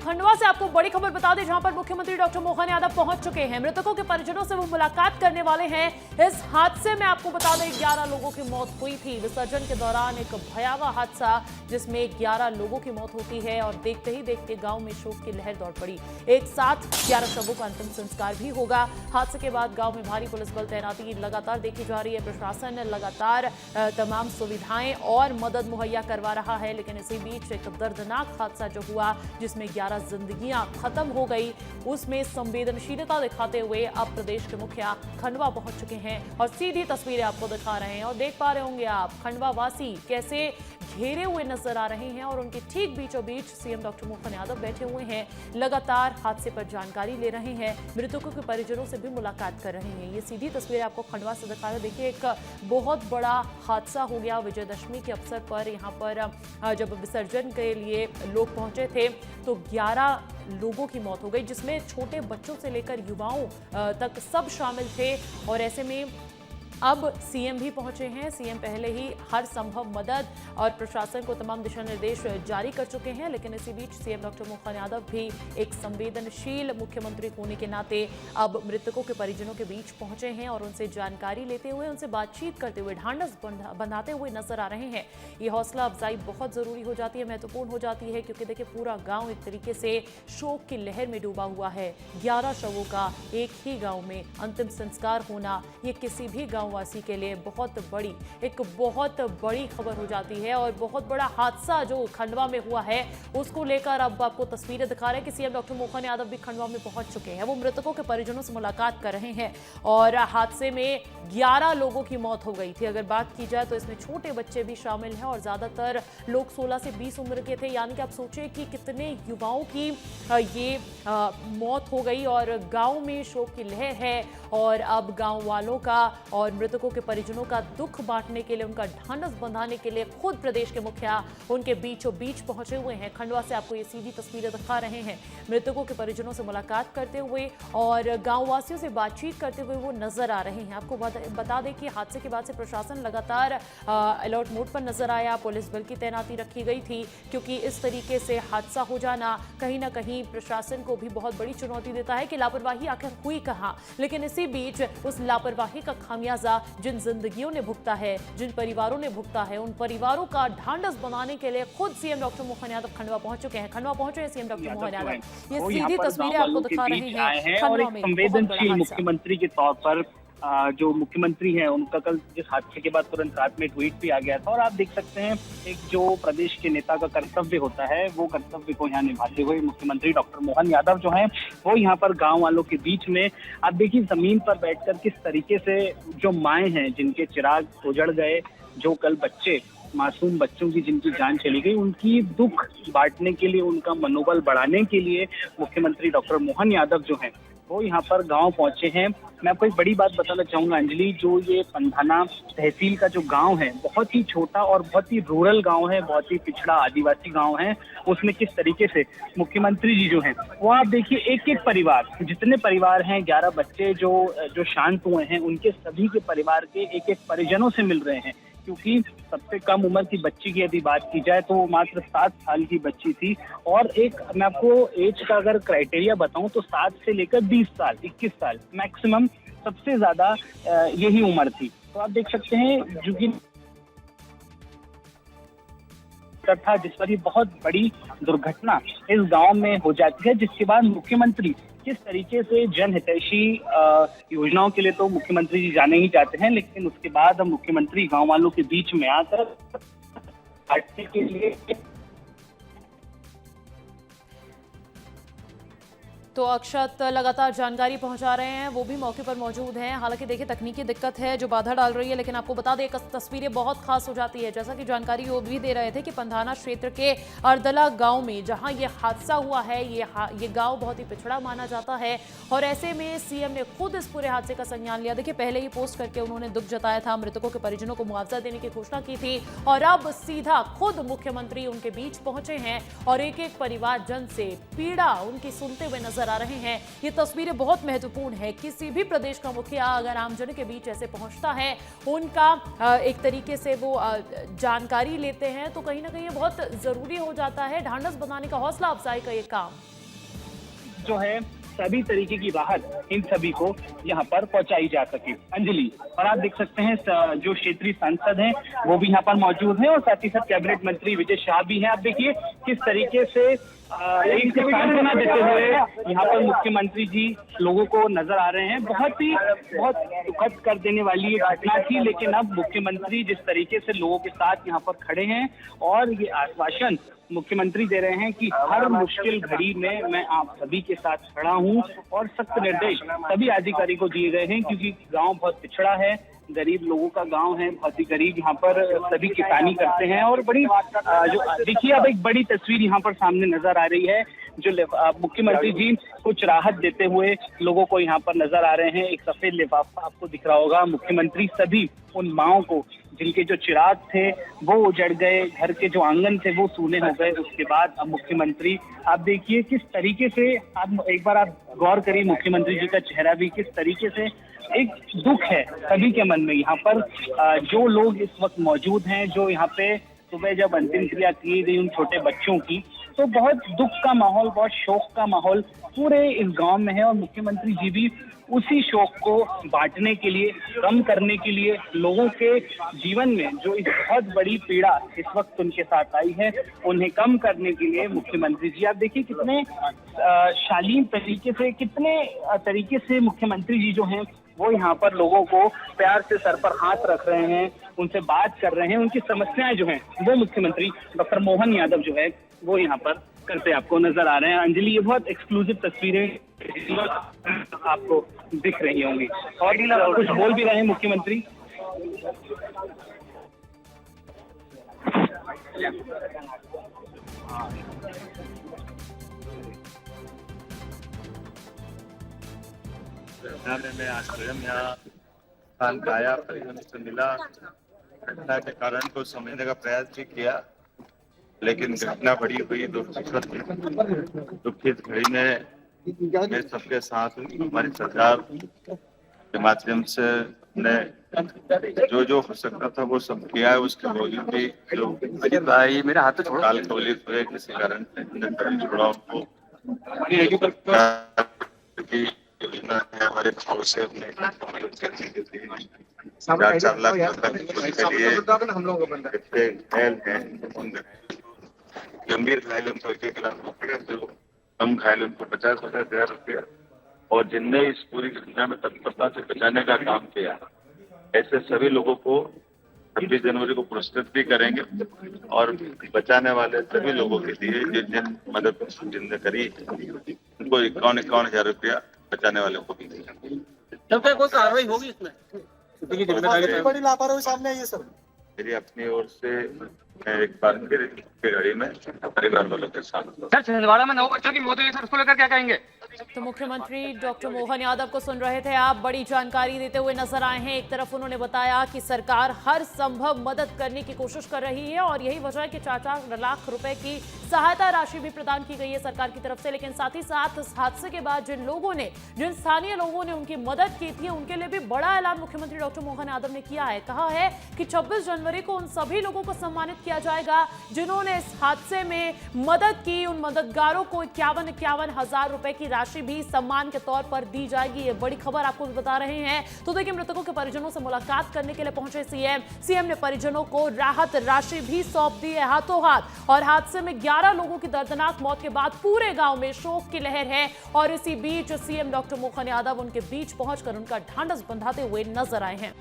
खंडवा से आपको बड़ी खबर बता दें, जहां पर मुख्यमंत्री डॉक्टर मोहन यादव पहुंच चुके हैं। मृतकों के परिजनों से वो मुलाकात करने वाले हैं। इस हादसे में आपको बता दें 11 लोगों की मौत हुई थी। विसर्जन के दौरान एक भयावह हादसा जिसमें 11 लोगों की मौत होती है और देखते ही देखते गांव में शोक की लहर दौड़ पड़ी। एक साथ 11 शवों का अंतिम संस्कार भी होगा। हादसे के बाद गांव में भारी पुलिस बल तैनाती लगातार देखी जा रही है। प्रशासन लगातार तमाम सुविधाएं और मदद मुहैया करवा रहा है, लेकिन इसी बीच एक दर्दनाक हादसा जो हुआ जिसमें 11 जिंदगियां खत्म हो गई, उसमें संवेदनशीलता दिखाते हुए अब प्रदेश के मुखिया खंडवा पहुंच चुके हैं और सीधी तस्वीरें आपको दिखा रहे हैं। और देख पा रहे होंगे आप खंडवा वासी कैसे घेरे हुए नजर आ रहे हैं और उनके ठीक बीचों बीच सीएम डॉक्टर मोहन यादव बैठे हुए हैं। लगातार हादसे पर जानकारी ले रहे हैं, मृतकों के परिजनों से भी मुलाकात कर रहे हैं। ये सीधी तस्वीरें आपको खंडवा से दिखा रहे हैं। देखिए, एक बहुत बड़ा हादसा हो गया विजयदशमी के अवसर पर। यहाँ पर जब विसर्जन के लिए लोग पहुंचे थे तो 11 लोगों की मौत हो गई, जिसमें छोटे बच्चों से लेकर युवाओं तक सब शामिल थे। और ऐसे में अब सीएम भी पहुंचे हैं। सीएम पहले ही हर संभव मदद और प्रशासन को तमाम दिशा निर्देश जारी कर चुके हैं, लेकिन इसी बीच सीएम डॉक्टर मोहन यादव भी एक संवेदनशील मुख्यमंत्री होने के नाते अब मृतकों के परिजनों के बीच पहुंचे हैं और उनसे जानकारी लेते हुए, उनसे बातचीत करते हुए, ढांढस बंधाते हुए नजर आ रहे हैं। ये हौसला अफजाई बहुत जरूरी हो जाती है, महत्वपूर्ण हो जाती है, क्योंकि देखिए पूरा गांव एक तरीके से शोक की लहर में डूबा हुआ है। 11 शवों का एक ही गांव में अंतिम संस्कार होना, ये किसी भी वासी के लिए बहुत बड़ी खबर हो जाती है और बहुत बड़ा हादसा जो खंडवा में हुआ है उसको लेकर अब आपको तस्वीरें दिखा रहे हैं कि सीएम डॉक्टर मोहन यादव भी खंडवा में पहुंच चुके हैं। वो मृतकों के परिजनों से मुलाकात कर रहे हैं और हादसे में 11 लोगों की मौत हो गई थी। अगर बात की जाए तो इसमें छोटे बच्चे भी शामिल हैं और ज्यादातर लोग 16 से 20 उम्र के थे। यानी कि आप सोचिए कि कितने युवाओं की ये मौत हो गई और गांव में शोक की लहर है। और अब गांव वालों का और मृतकों के परिजनों का दुख बांटने के लिए, उनका ढांढस बंधाने के लिए खुद प्रदेश के मुखिया उनके बीचों बीच पहुंचे हुए हैं। खंडवा से आपको ये सीधी तस्वीरें दिखा रहे हैं। मृतकों के परिजनों से मुलाकात करते हुए और गांव वासियों से बातचीत करते हुए वो नजर आ रहे हैं। आपको बता दें कि हादसे के बाद से प्रशासन लगातार अलर्ट मोड पर नजर आया। पुलिस बल की तैनाती रखी गई थी, क्योंकि इस तरीके से हादसा हो जाना कहीं ना कहीं प्रशासन को भी बहुत बड़ी चुनौती देता है कि लापरवाही आखिर हुई कहां। लेकिन इसी बीच उस लापरवाही का खामियाजा जिन जिंदगियों ने भुगता है, जिन परिवारों ने भुगता है, उन परिवारों का ढांढस बनाने के लिए खुद सीएम डॉक्टर मोहन यादव खंडवा पहुंच चुके हैं। खंडवा पहुंचे हैं सीएम डॉक्टर मोहन यादव। ये सीधी तस्वीरें आपको दिखा रहे हैं खंडवा में। संवेदनशील मुख्यमंत्री के तौर पर जो मुख्यमंत्री हैं उनका कल जिस हादसे के बाद तुरंत रात में ट्वीट भी आ गया था। और आप देख सकते हैं एक जो प्रदेश के नेता का कर्तव्य होता है, वो कर्तव्य को यहाँ निभाते हुए मुख्यमंत्री डॉक्टर मोहन यादव जो हैं वो यहाँ पर गांव वालों के बीच में, आप देखिए जमीन पर बैठकर किस तरीके से जो माएँ हैं जिनके चिराग उजड़ गए, जो कल बच्चे, मासूम बच्चों की जिनकी जान चली गई, उनकी दुख बांटने के लिए, उनका मनोबल बढ़ाने के लिए मुख्यमंत्री डॉक्टर मोहन यादव जो हैं वो यहाँ पर गांव पहुंचे हैं। मैं आपको एक बड़ी बात बताना चाहूंगा अंजलि, जो ये पंधाना तहसील का जो गांव है, बहुत ही छोटा और बहुत ही रूरल गांव है, बहुत ही पिछड़ा आदिवासी गांव है। उसमें किस तरीके से मुख्यमंत्री जी जो हैं वो आप देखिए एक एक परिवार, जितने परिवार हैं, 11 बच्चे जो शांत हुए हैं, उनके सभी के परिवार के एक एक परिजनों से मिल रहे हैं। क्योंकि सबसे कम उम्र की बच्ची की यदि बात की जाए तो मात्र 7 साल की बच्ची थी। और एक मैं आपको एज का अगर क्राइटेरिया बताऊं तो 7 से लेकर 20 साल, 21 साल मैक्सिमम सबसे ज्यादा यही उम्र थी। तो आप देख सकते हैं जो कि था जिस पर ये बहुत बड़ी दुर्घटना इस गांव में हो जाती है, जिसके बाद मुख्यमंत्री किस तरीके से जनहितैषी योजनाओं के लिए तो मुख्यमंत्री जी जाने ही जाते हैं, लेकिन उसके बाद हम मुख्यमंत्री गांव वालों के बीच में आकर बांटने के लिए। तो अक्षत लगातार जानकारी पहुंचा रहे हैं, वो भी मौके पर मौजूद हैं। हालांकि देखिए तकनीकी दिक्कत है जो बाधा डाल रही है, लेकिन आपको बता दें तस्वीरें बहुत खास हो जाती है। जैसा कि जानकारी वो भी दे रहे थे कि पंधाना क्षेत्र के अर्दला गांव में जहां ये हादसा हुआ है, ये गांव बहुत ही पिछड़ा माना जाता है और ऐसे में सीएम ने खुद इस पूरे हादसे का संज्ञान लिया। देखिए पहले ही पोस्ट करके उन्होंने दुख जताया था, मृतकों के परिजनों को मुआवजा देने की घोषणा की थी और अब सीधा खुद मुख्यमंत्री उनके बीच पहुंचे हैं और एक एक परिवार जन से पीड़ा उनकी सुनते हुए नजर आ रहे हैं। ये तस्वीरें बहुत महत्वपूर्ण है। किसी भी प्रदेश का मुखिया अगर आमजन के बीच ऐसे पहुंचता है, उनका एक तरीके से वो जानकारी लेते हैं, तो कहीं ना कहीं ये बहुत जरूरी हो जाता है ढांढस बनाने का, हौसला अफजाई का ये काम। जो है सभी तरीके की राहत इन सभी को यहाँ पर पहुंचाई जा सके। अंजलि, और आप देख सकते हैं जो क्षेत्रीय सांसद हैं वो भी यहाँ पर मौजूद हैं और साथ ही साथ कैबिनेट मंत्री विजय शाह भी हैं। आप देखिए किस तरीके से एक सांत्वना देते हुए यहाँ पर मुख्यमंत्री जी लोगों को नजर आ रहे हैं। बहुत दुखद कर देने वाली ये घटना थी, लेकिन अब मुख्यमंत्री जिस तरीके से लोगों के साथ यहाँ पर खड़े हैं और ये आश्वासन मुख्यमंत्री दे रहे हैं कि हर मुश्किल घड़ी में मैं आप सभी के साथ खड़ा हूं, और सख्त निर्देश सभी अधिकारियों को दिए गए हैं क्योंकि गांव बहुत पिछड़ा है, गरीब लोगों का गांव है, बहुत ही गरीब यहाँ पर सभी किसानी करते हैं। और बड़ी जो देखिए अब एक बड़ी तस्वीर यहाँ पर सामने नजर आ रही है, जो मुख्यमंत्री जी कुछ राहत देते हुए लोगों को यहाँ पर नजर आ रहे हैं। एक सफेद लिफाफा आपको दिख रहा होगा। मुख्यमंत्री सभी उन माओं को जिनके जो चिराग थे वो उजड़ गए, घर के जो आंगन थे वो सूने हो गए, उसके बाद अब मुख्यमंत्री आप देखिए किस तरीके से, आप एक बार आप गौर करिए मुख्यमंत्री जी का चेहरा भी किस तरीके से, एक दुख है सभी के मन में। यहाँ पर जो लोग इस वक्त मौजूद हैं, जो यहाँ पे सुबह जब अंतिम क्रिया की गई उन छोटे बच्चों की, तो बहुत दुख का माहौल, बहुत शोक का माहौल पूरे इस गांव में है। और मुख्यमंत्री जी भी उसी शोक को बांटने के लिए, कम करने के लिए, लोगों के जीवन में जो इस बहुत बड़ी पीड़ा इस वक्त उनके साथ आई है उन्हें कम करने के लिए मुख्यमंत्री जी, आप देखिए कितने शालीन तरीके से, कितने तरीके से मुख्यमंत्री जी जो हैं वो यहाँ पर लोगों को प्यार से सर पर हाथ रख रहे हैं, उनसे बात कर रहे हैं, उनकी समस्याएं जो हैं वो मुख्यमंत्री डॉक्टर मोहन यादव जो है वो यहाँ पर करते आपको नजर आ रहे हैं। अंजलि, ये बहुत एक्सक्लूसिव तस्वीरें आपको दिख रही होंगी और कुछ बोल भी रहे हैं मुख्यमंत्री। मैं आज स्वयं यहाँ स्थान का आया, परिजन से मिला, घटना के कारण को समझने का प्रयास भी किया, लेकिन घटना बड़ी हुई दुखित घड़ी में मैं सबके साथ हमारी सरकार के माध्यम से ने जो हो सकता था वो सब किया है। उसके बावजूद भी जो भाई मेरे हाथ तो काल कवलित हुए किसी कारण छोड़ा उनको योजना है हमारे भाव से अपने मदद करने के लिए 4 लाख के लिए घायल है, गंभीर घायल उनको 1 लाख रुपया, जो कम घायल उनको 50,000 रुपया, और जिनने इस पूरी घटना में तत्परता से बचाने का काम किया, ऐसे सभी लोगों को 26 जनवरी को पुरस्कृत भी करेंगे और बचाने वाले सभी लोगों के लिए जिन मदद जिनने करी उनको 51,000 रुपया बचाने वालों को भी देंगे। तब तक कोई कार्रवाई होगी इसमें? बड़ी लापरवाही सामने आई है सर। मेरी अपनी ओर से मैं एक बार फिर घड़ी में परिवार वालों के साथ। सर, छिंदवाड़ा में 9 बच्चों की मौत हुई सर, उसको लेकर क्या कहेंगे? तो मुख्यमंत्री डॉक्टर मोहन यादव को सुन रहे थे आप, बड़ी जानकारी देते हुए नजर आए हैं। एक तरफ उन्होंने बताया कि सरकार हर संभव मदद करने की कोशिश कर रही है और यही वजह है कि 4 लाख रुपए की सहायता राशि भी प्रदान की गई है सरकार की तरफ से। लेकिन साथ ही साथ इस हादसे के बाद जिन स्थानीय लोगों ने उनकी मदद की थी उनके लिए भी बड़ा ऐलान मुख्यमंत्री डॉक्टर मोहन यादव ने किया है। कहा है कि 26 जनवरी को उन सभी लोगों को सम्मानित किया जाएगा जिन्होंने इस हादसे में मदद की। उन मददगारों को 51,000 रुपए की राशि भी सम्मान के तौर पर दी जाएगी। ये बड़ी खबर आपको भी बता रहे हैं। तो देखिए, मृतकों के परिजनों से मुलाकात करने के लिए पहुंचे सीएम ने परिजनों को राहत राशि भी सौंप दी है हाथों हाथ। और हादसे में 11 लोगों की दर्दनाक मौत के बाद पूरे गांव में शोक की लहर है और इसी बीच सीएम डॉक्टर मोहन यादव उनके बीच पहुंचकर उनका ढांढस बंधाते हुए नजर आए हैं।